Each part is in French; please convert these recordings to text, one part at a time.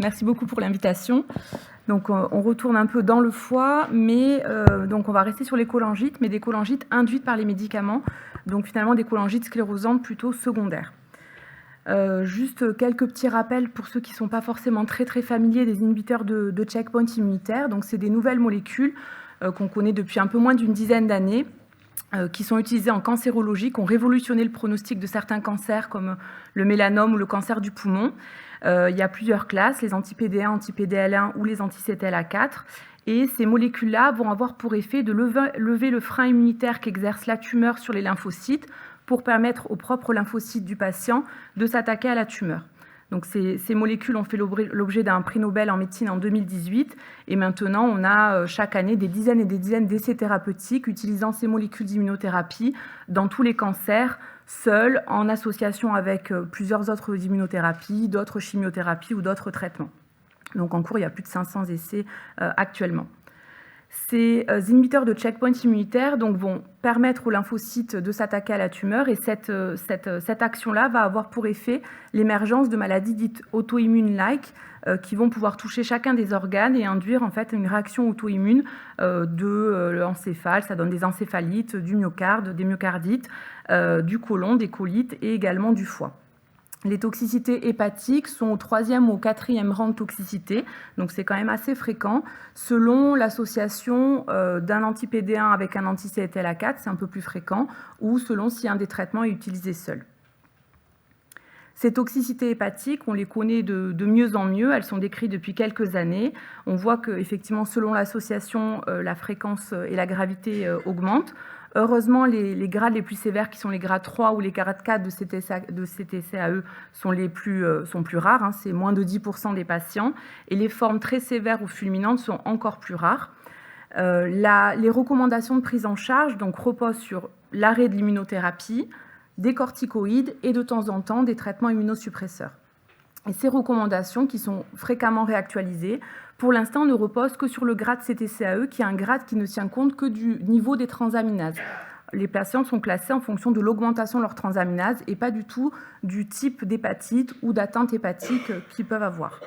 Merci beaucoup pour l'invitation. Donc, on retourne un peu dans le foie, mais donc on va rester sur les cholangites, mais des cholangites induites par les médicaments, donc finalement des cholangites sclérosantes plutôt secondaires. Juste quelques petits rappels pour ceux qui ne sont pas forcément très familiers des inhibiteurs de checkpoint immunitaire. Donc, c'est des nouvelles molécules qu'on connaît depuis un peu moins d'une dizaine d'années, qui sont utilisées en cancérologie, qui ont révolutionné le pronostic de certains cancers comme le mélanome ou le cancer du poumon. Il y a plusieurs classes, les anti-PD1, anti-PDL1 ou les anti-CTLA4. Et ces molécules-là vont avoir pour effet de lever le frein immunitaire qu'exerce la tumeur sur les lymphocytes pour permettre aux propres lymphocytes du patient de s'attaquer à la tumeur. Donc ces molécules ont fait l'objet d'un prix Nobel en médecine en 2018 et maintenant on a chaque année des dizaines et des dizaines d'essais thérapeutiques utilisant ces molécules d'immunothérapie dans tous les cancers, seuls, en association avec plusieurs autres immunothérapies, d'autres chimiothérapies ou d'autres traitements. Donc en cours, il y a plus de 500 essais actuellement. Ces inhibiteurs de checkpoint immunitaire donc, vont permettre aux lymphocytes de s'attaquer à la tumeur et cette action-là va avoir pour effet l'émergence de maladies dites auto-immunes-like qui vont pouvoir toucher chacun des organes et induire en fait une réaction auto-immune de l'encéphale. Ça donne des encéphalites, du myocarde, des myocardites, du côlon, des colites et également du foie. Les toxicités hépatiques sont au 3e ou au 4e rang de toxicité, donc c'est quand même assez fréquent. Selon l'association d'un anti-PD1 avec un anti-CTLA4, c'est un peu plus fréquent, ou selon si un des traitements est utilisé seul. Ces toxicités hépatiques, on les connaît de mieux en mieux, elles sont décrites depuis quelques années. On voit qu'effectivement, selon l'association, la fréquence et la gravité augmentent. Heureusement, les grades les plus sévères, qui sont les grades 3 ou les grades 4 de CTCAE, sont plus rares, hein, c'est moins de 10% des patients. Et les formes très sévères ou fulminantes sont encore plus rares. Les recommandations de prise en charge donc, reposent sur l'arrêt de l'immunothérapie, des corticoïdes et de temps en temps des traitements immunosuppresseurs. Et ces recommandations, qui sont fréquemment réactualisées, pour l'instant ne reposent que sur le grade CTCAE, qui est un grade qui ne tient compte que du niveau des transaminases. Les patients sont classés en fonction de l'augmentation de leurs transaminases et pas du tout du type d'hépatite ou d'atteinte hépatique qu'ils peuvent avoir.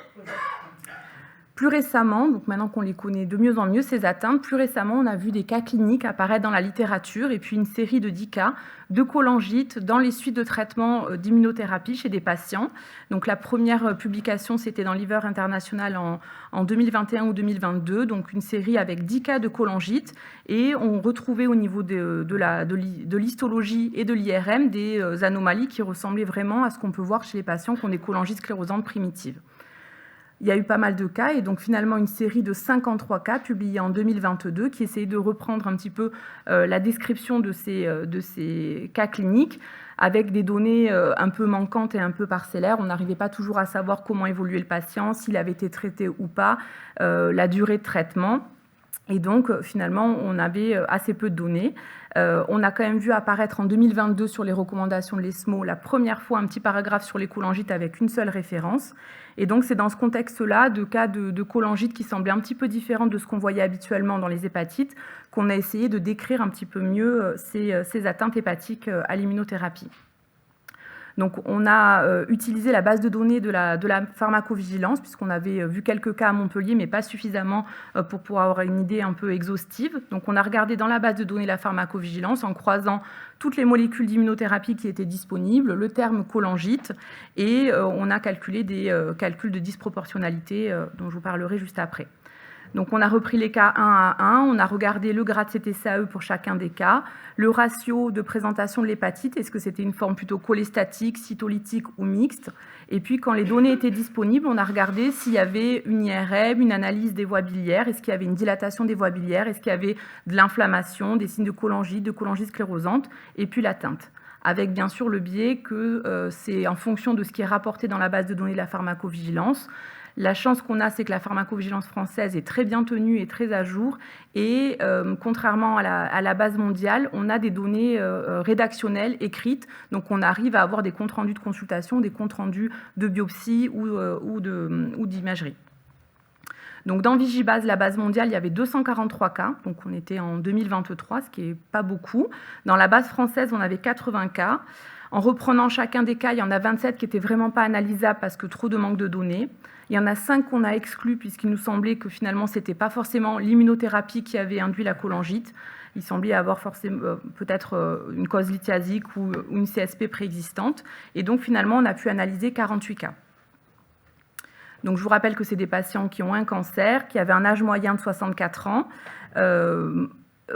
Plus récemment, donc maintenant qu'on les connaît de mieux en mieux, ces atteintes, plus récemment, on a vu des cas cliniques apparaître dans la littérature et puis une série de 10 cas de cholangites dans les suites de traitements d'immunothérapie chez des patients. Donc la première publication, c'était dans Liver International en 2021 ou 2022, donc une série avec 10 cas de cholangites et on retrouvait au niveau de l'histologie et de l'IRM des anomalies qui ressemblaient vraiment à ce qu'on peut voir chez les patients qui ont des cholangites sclérosantes primitives. Il y a eu pas mal de cas et donc finalement une série de 53 cas publiés en 2022 qui essayait de reprendre un petit peu la description de ces cas cliniques avec des données un peu manquantes et un peu parcellaires. On n'arrivait pas toujours à savoir comment évoluait le patient, s'il avait été traité ou pas, la durée de traitement. Et donc, finalement, on avait assez peu de données. On a quand même vu apparaître en 2022 sur les recommandations de l'ESMO la première fois un petit paragraphe sur les cholangites avec une seule référence. Et donc, c'est dans ce contexte-là, de cas de cholangites qui semblaient un petit peu différents de ce qu'on voyait habituellement dans les hépatites, qu'on a essayé de décrire un petit peu mieux ces atteintes hépatiques à l'immunothérapie. Donc, on a utilisé la base de données de la pharmacovigilance, puisqu'on avait vu quelques cas à Montpellier, mais pas suffisamment pour pouvoir avoir une idée un peu exhaustive. Donc, on a regardé dans la base de données la pharmacovigilance en croisant toutes les molécules d'immunothérapie qui étaient disponibles, le terme cholangite, et on a calculé des calculs de disproportionnalité dont je vous parlerai juste après. Donc, on a repris les cas 1 à 1, on a regardé le grade CTCAE pour chacun des cas, le ratio de présentation de l'hépatite, est-ce que c'était une forme plutôt cholestatique, cytolytique ou mixte. Et puis, quand les données étaient disponibles, on a regardé s'il y avait une IRM, une analyse des voies biliaires, est-ce qu'il y avait une dilatation des voies biliaires, est-ce qu'il y avait de l'inflammation, des signes de cholangite sclérosante, et puis l'atteinte. Avec bien sûr le biais que c'est en fonction de ce qui est rapporté dans la base de données de la pharmacovigilance. La chance qu'on a, c'est que la pharmacovigilance française est très bien tenue et très à jour. Et contrairement à la base mondiale, on a des données rédactionnelles écrites. Donc, on arrive à avoir des comptes rendus de consultation, des comptes rendus de biopsie ou d'imagerie. Donc, dans Vigibase, la base mondiale, il y avait 243 cas. Donc, on était en 2023, ce qui n'est pas beaucoup. Dans la base française, on avait 80 cas. En reprenant chacun des cas, il y en a 27 qui n'étaient vraiment pas analysables parce que trop de manque de données. Il y en a 5 qu'on a exclus puisqu'il nous semblait que finalement, ce n'était pas forcément l'immunothérapie qui avait induit la cholangite. Il semblait avoir forcément peut-être une cause lithiasique ou une CSP préexistante. Et donc, finalement, on a pu analyser 48 cas. Donc, je vous rappelle que c'est des patients qui ont un cancer, qui avaient un âge moyen de 64 ans,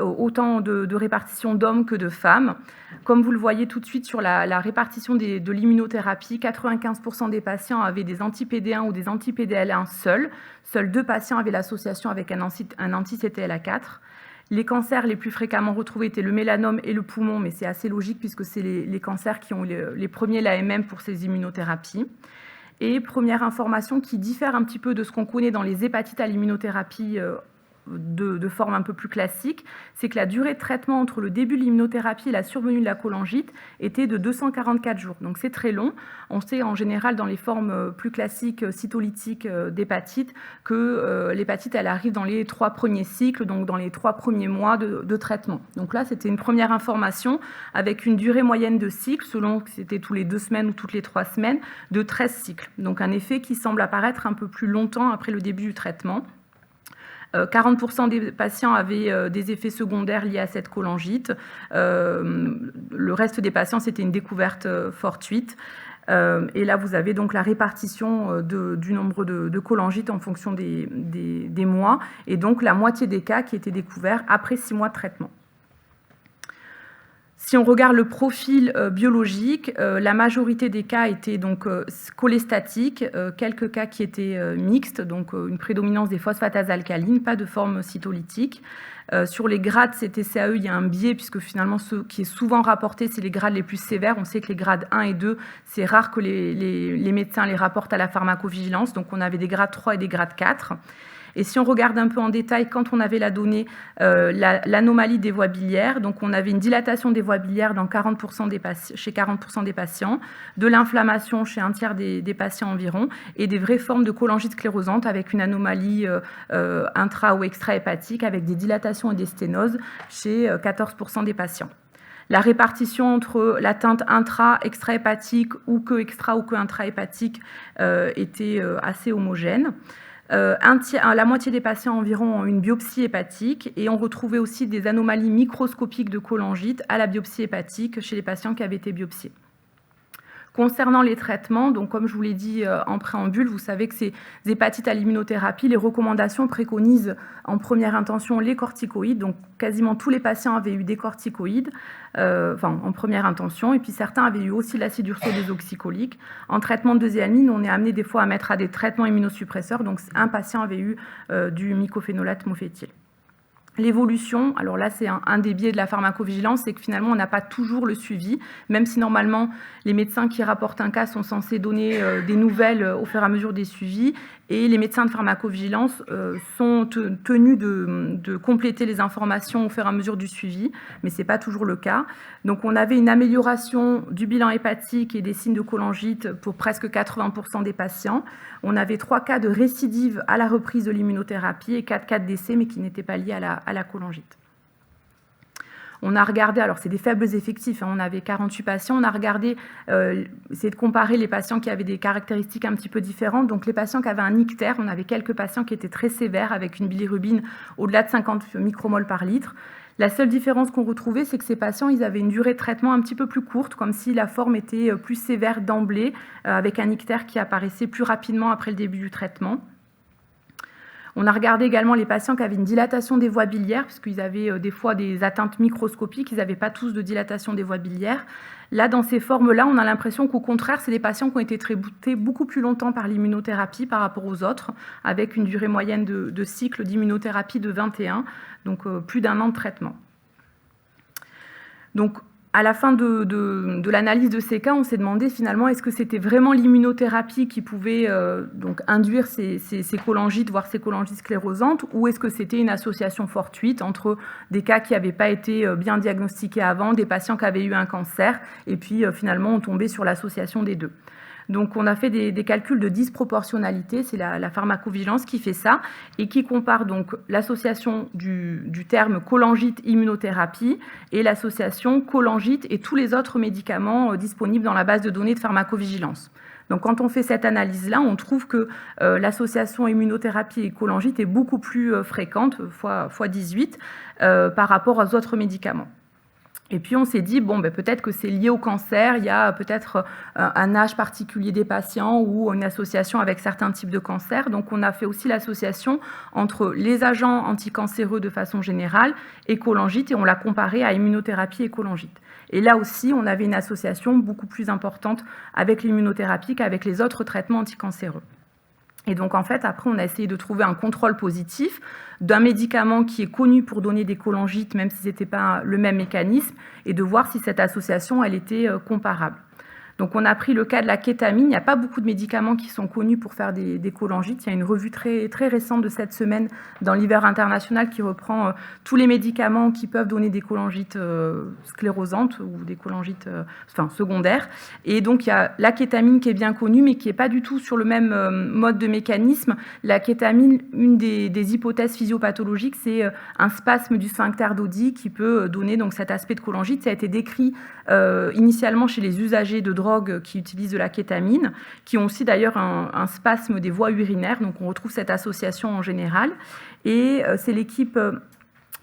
autant de répartition d'hommes que de femmes. Comme vous le voyez tout de suite sur la répartition de l'immunothérapie, 95% des patients avaient des anti-PD1 ou des anti-PDL1 seuls. Seuls 2 patients avaient l'association avec un anti-CTLA4. Les cancers les plus fréquemment retrouvés étaient le mélanome et le poumon, mais c'est assez logique puisque c'est les cancers qui ont les premiers l'AMM pour ces immunothérapies. Et première information qui diffère un petit peu de ce qu'on connaît dans les hépatites à l'immunothérapie de forme un peu plus classique, c'est que la durée de traitement entre le début de l'immunothérapie et la survenue de la cholangite était de 244 jours. Donc c'est très long. On sait en général dans les formes plus classiques cytolytiques d'hépatite que l'hépatite elle arrive dans les 3 premiers cycles, donc dans les 3 premiers mois de traitement. Donc là c'était une première information avec une durée moyenne de cycle, selon que c'était tous les 2 semaines ou toutes les 3 semaines, de 13 cycles. Donc un effet qui semble apparaître un peu plus longtemps après le début du traitement. 40% des patients avaient des effets secondaires liés à cette cholangite. Le reste des patients, c'était une découverte fortuite. Et là, vous avez donc la répartition du nombre de cholangites en fonction des mois, et donc la moitié des cas qui étaient découverts après 6 mois de traitement. Si on regarde le profil biologique, la majorité des cas étaient donc cholestatiques, quelques cas qui étaient mixtes, donc une prédominance des phosphatases alcalines, pas de forme cytolytique. Sur les grades CTCAE, il y a un biais puisque finalement ce qui est souvent rapporté, c'est les grades les plus sévères. On sait que les grades 1 et 2, c'est rare que les médecins les rapportent à la pharmacovigilance, donc on avait des grades 3 et des grades 4. Et si on regarde un peu en détail, quand on avait la donnée, l'anomalie des voies biliaires, donc on avait une dilatation des voies biliaires dans 40% chez 40% des patients, de l'inflammation chez un tiers des patients environ, et des vraies formes de cholangite sclérosante avec une anomalie intra- ou extra-hépatique, avec des dilatations et des sténoses chez 14% des patients. La répartition entre l'atteinte intra-extra-hépatique ou que extra ou que intra-hépatique était assez homogène. La moitié des patients environ ont une biopsie hépatique et on retrouvait aussi des anomalies microscopiques de cholangite à la biopsie hépatique chez les patients qui avaient été biopsiés. Concernant les traitements, donc comme je vous l'ai dit en préambule, vous savez que ces hépatites à l'immunothérapie, les recommandations préconisent en première intention les corticoïdes. Donc quasiment tous les patients avaient eu des corticoïdes en première intention, et puis certains avaient eu aussi l'acide urso-désoxycholique. En traitement de deuxième ligne, on est amené des fois à mettre à des traitements immunosuppresseurs. Donc un patient avait eu du mycophénolate mofétyl. L'évolution, alors là c'est un des biais de la pharmacovigilance, c'est que finalement on n'a pas toujours le suivi, même si normalement les médecins qui rapportent un cas sont censés donner des nouvelles au fur et à mesure des suivis, et les médecins de pharmacovigilance sont tenus de compléter les informations au fur et à mesure du suivi, mais ce n'est pas toujours le cas. Donc on avait une amélioration du bilan hépatique et des signes de cholangite pour presque 80% des patients. On avait 3 cas de récidive à la reprise de l'immunothérapie et 4 cas de décès, mais qui n'étaient pas liés à la cholangite. On a regardé, alors c'est des faibles effectifs, on avait 48 patients, on a regardé, essayé de comparer les patients qui avaient des caractéristiques un petit peu différentes. Donc les patients qui avaient un ictère, on avait quelques patients qui étaient très sévères avec une bilirubine au-delà de 50 micromoles par litre. La seule différence qu'on retrouvait, c'est que ces patients, ils avaient une durée de traitement un petit peu plus courte, comme si la forme était plus sévère d'emblée, avec un ictère qui apparaissait plus rapidement après le début du traitement. On a regardé également les patients qui avaient une dilatation des voies biliaires, puisqu'ils avaient des fois des atteintes microscopiques, ils n'avaient pas tous de dilatation des voies biliaires. Là, dans ces formes-là, on a l'impression qu'au contraire, c'est des patients qui ont été traités beaucoup plus longtemps par l'immunothérapie par rapport aux autres, avec une durée moyenne de cycle d'immunothérapie de 21, donc plus d'1 an de traitement. Donc, à la fin de l'analyse de ces cas, on s'est demandé finalement est-ce que c'était vraiment l'immunothérapie qui pouvait donc induire ces cholangites, voire ces cholangites sclérosantes, ou est-ce que c'était une association fortuite entre des cas qui n'avaient pas été bien diagnostiqués avant, des patients qui avaient eu un cancer, et puis finalement on tombait sur l'association des deux. Donc on a fait des calculs de disproportionnalité, c'est la pharmacovigilance qui fait ça, et qui compare donc l'association du terme cholangite immunothérapie et l'association cholangite et tous les autres médicaments disponibles dans la base de données de pharmacovigilance. Donc quand on fait cette analyse-là, on trouve que l'association immunothérapie et cholangite est beaucoup plus fréquente, fois 18, par rapport aux autres médicaments. Et puis on s'est dit, bon, peut-être que c'est lié au cancer, il y a peut-être un âge particulier des patients ou une association avec certains types de cancers. Donc on a fait aussi l'association entre les agents anticancéreux de façon générale et cholangite, et on l'a comparé à immunothérapie et cholangite. Et là aussi, on avait une association beaucoup plus importante avec l'immunothérapie qu'avec les autres traitements anticancéreux. Et donc, en fait, après, on a essayé de trouver un contrôle positif d'un médicament qui est connu pour donner des cholangites, même si ce n'était pas le même mécanisme, et de voir si cette association, elle était comparable. Donc, on a pris le cas de la kétamine. Il n'y a pas beaucoup de médicaments qui sont connus pour faire des cholangites. Il y a une revue très, très récente de cette semaine dans l'hiver international qui reprend tous les médicaments qui peuvent donner des cholangites sclérosantes ou des cholangites secondaires. Et donc, il y a la kétamine qui est bien connue, mais qui n'est pas du tout sur le même mode de mécanisme. La kétamine, une des hypothèses physiopathologiques, c'est un spasme du sphincter d'Oddi qui peut donner donc, cet aspect de cholangite. Ça a été décrit initialement chez les usagers de drogue qui utilisent de la kétamine, qui ont aussi d'ailleurs un spasme des voies urinaires, donc on retrouve cette association en général. Et c'est l'équipe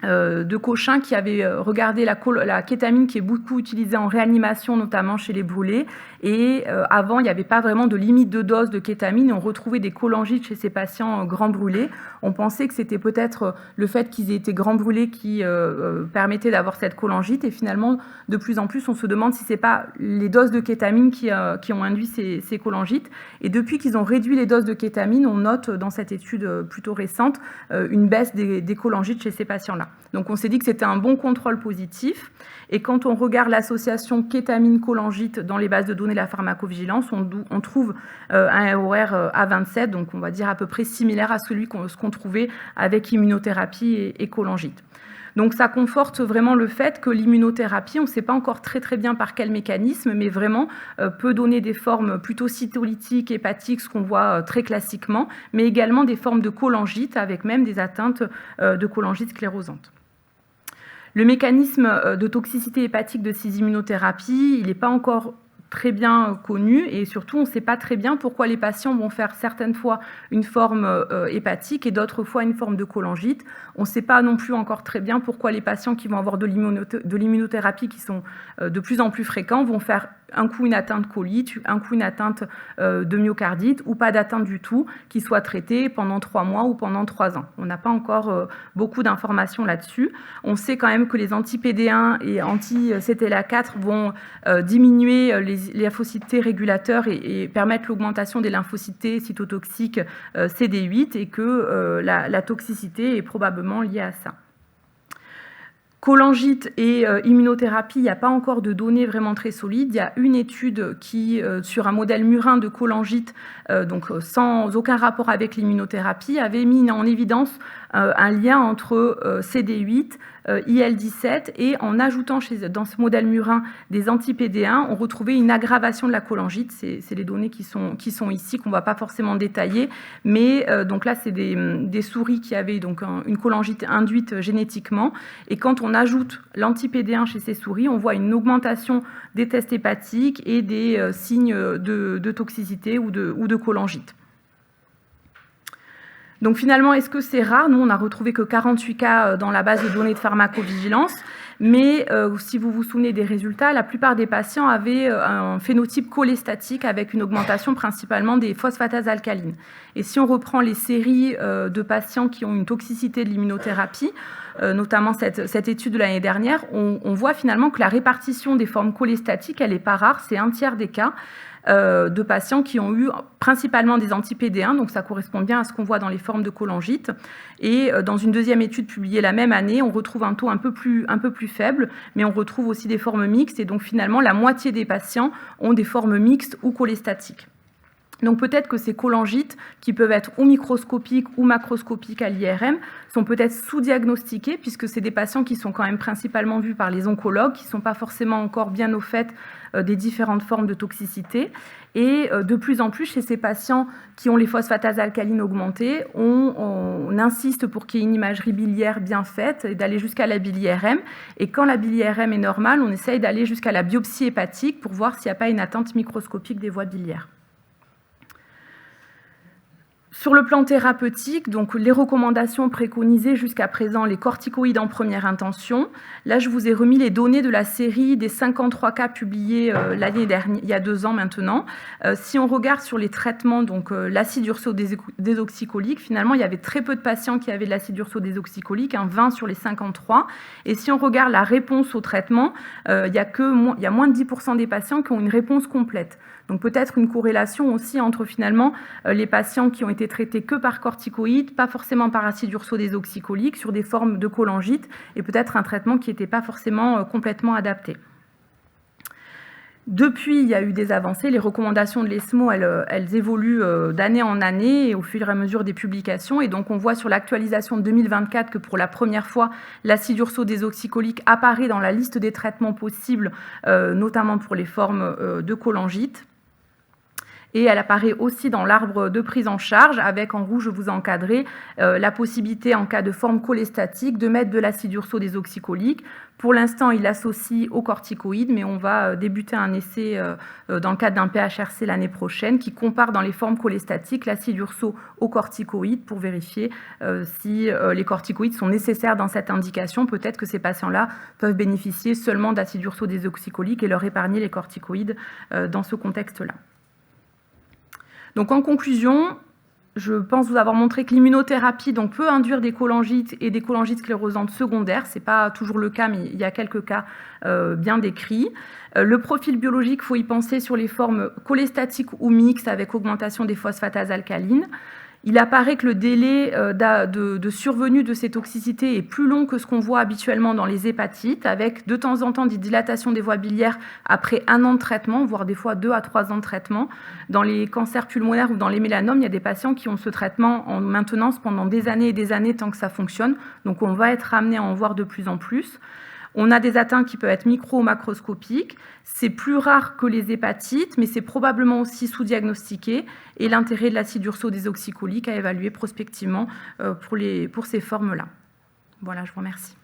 de Cochin qui avait regardé la kétamine qui est beaucoup utilisée en réanimation, notamment chez les brûlés. Et avant, il n'y avait pas vraiment de limite de dose de kétamine. On retrouvait des cholangites chez ces patients grands brûlés. On pensait que c'était peut-être le fait qu'ils aient été grands brûlés qui permettait d'avoir cette cholangite. Et finalement, de plus en plus, on se demande si ce n'est pas les doses de kétamine qui ont induit ces cholangites. Et depuis qu'ils ont réduit les doses de kétamine, on note dans cette étude plutôt récente une baisse des cholangites chez ces patients-là. Donc on s'est dit que c'était un bon contrôle positif. Et quand on regarde l'association kétamine-cholangite dans les bases de données de la pharmacovigilance, on trouve un ROR à 27, donc on va dire à peu près similaire à celui qu'on trouvait avec immunothérapie et cholangite. Donc ça conforte vraiment le fait que l'immunothérapie, on ne sait pas encore très très bien par quel mécanisme, mais vraiment peut donner des formes plutôt cytolytiques, hépatiques, ce qu'on voit très classiquement, mais également des formes de cholangite avec même des atteintes de cholangite sclérosante. Le mécanisme de toxicité hépatique de ces immunothérapies, il n'est pas encore très bien connu et surtout on ne sait pas très bien pourquoi les patients vont faire certaines fois une forme hépatique et d'autres fois une forme de cholangite. On ne sait pas non plus encore très bien pourquoi les patients qui vont avoir de l'immunothérapie qui sont de plus en plus fréquents vont faire un coup une atteinte colite, un coup une atteinte de myocardite ou pas d'atteinte du tout qui soit traitée pendant 3 mois ou pendant 3 ans. On n'a pas encore beaucoup d'informations là-dessus. On sait quand même que les anti-PD1 et anti-CTLA4 vont diminuer les lymphocytes T régulateurs et permettre l'augmentation des lymphocytes T cytotoxiques CD8 et que la toxicité est probablement liée à ça. Cholangite et immunothérapie, il n'y a pas encore de données vraiment très solides. Il y a une étude qui, sur un modèle murin de cholangite, donc sans aucun rapport avec l'immunothérapie, avait mis en évidence un lien entre CD8, IL-17 et en ajoutant dans ce modèle murin des anti-PD1, on retrouvait une aggravation de la cholangite. C'est les données qui sont ici, qu'on ne va pas forcément détailler. Mais donc là, c'est des souris qui avaient donc une cholangite induite génétiquement. Et quand on ajoute l'anti-PD1 chez ces souris, on voit une augmentation des tests hépatiques et des signes de toxicité ou de cholangite. Donc finalement, est-ce que c'est rare? Nous, on n'a retrouvé que 48 cas dans la base de données de pharmacovigilance, mais si vous vous souvenez des résultats, la plupart des patients avaient un phénotype cholestatique avec une augmentation principalement des phosphatases alcalines. Et si on reprend les séries de patients qui ont une toxicité de l'immunothérapie, notamment cette étude de l'année dernière, on voit finalement que la répartition des formes cholestatiques, elle n'est pas rare, c'est 1/3 des cas. De patients qui ont eu principalement des anti-PD1, donc ça correspond bien à ce qu'on voit dans les formes de cholangite. Et dans une deuxième étude publiée la même année, on retrouve un taux un peu plus faible, mais on retrouve aussi des formes mixtes, et donc finalement la moitié des patients ont des formes mixtes ou cholestatiques. Donc peut-être que ces cholangites, qui peuvent être ou microscopiques ou macroscopiques à l'IRM, sont peut-être sous-diagnostiqués, puisque c'est des patients qui sont quand même principalement vus par les oncologues, qui ne sont pas forcément encore bien au fait des différentes formes de toxicité. Et de plus en plus, chez ces patients qui ont les phosphatases alcalines augmentées, on insiste pour qu'il y ait une imagerie biliaire bien faite et d'aller jusqu'à la bili-IRM. Et quand la bili-IRM est normale, on essaye d'aller jusqu'à la biopsie hépatique pour voir s'il n'y a pas une atteinte microscopique des voies biliaires. Sur le plan thérapeutique, donc les recommandations préconisées jusqu'à présent, les corticoïdes en première intention. Là, je vous ai remis les données de la série des 53 cas publiés l'année dernière, il y a 2 ans maintenant. Si on regarde sur les traitements, donc l'acide urso-désoxycholique, finalement, il y avait très peu de patients qui avaient de l'acide urso-désoxycholique, 20 sur les 53. Et si on regarde la réponse au traitement, il y a moins de 10% des patients qui ont une réponse complète. Donc peut-être une corrélation aussi entre finalement les patients qui ont été traités que par corticoïdes, pas forcément par acide urso-désoxycholique, sur des formes de cholangite, et peut-être un traitement qui n'était pas forcément complètement adapté. Depuis, il y a eu des avancées. Les recommandations de l'ESMO, elles évoluent d'année en année et au fur et à mesure des publications. Et donc, on voit sur l'actualisation de 2024 que pour la première fois, l'acide urso-désoxycholique apparaît dans la liste des traitements possibles, notamment pour les formes de cholangite. Et elle apparaît aussi dans l'arbre de prise en charge, avec en rouge, je vous ai encadré, la possibilité, en cas de forme cholestatique, de mettre de l'acide urso-désoxycholique. Pour l'instant, il l'associe aux corticoïdes, mais on va débuter un essai dans le cadre d'un PHRC l'année prochaine qui compare dans les formes cholestatiques l'acide urso aux corticoïdes pour vérifier si les corticoïdes sont nécessaires dans cette indication. Peut-être que ces patients-là peuvent bénéficier seulement d'acide urso-désoxycholique et leur épargner les corticoïdes dans ce contexte-là. Donc en conclusion, je pense vous avoir montré que l'immunothérapie peut induire des cholangites et des cholangites sclérosantes secondaires. Ce n'est pas toujours le cas, mais il y a quelques cas bien décrits. Le profil biologique, il faut y penser sur les formes cholestatiques ou mixtes avec augmentation des phosphatases alcalines. Il apparaît que le délai de survenue de ces toxicités est plus long que ce qu'on voit habituellement dans les hépatites, avec de temps en temps des dilatations des voies biliaires après 1 an de traitement, voire des fois 2 à 3 ans de traitement. Dans les cancers pulmonaires ou dans les mélanomes, il y a des patients qui ont ce traitement en maintenance pendant des années et des années tant que ça fonctionne. Donc on va être amené à en voir de plus en plus. On a des atteintes qui peuvent être micro ou macroscopiques. C'est plus rare que les hépatites, mais c'est probablement aussi sous-diagnostiqué. Et l'intérêt de l'acide urso-désoxycholique à évaluer prospectivement pour ces formes-là. Voilà, je vous remercie.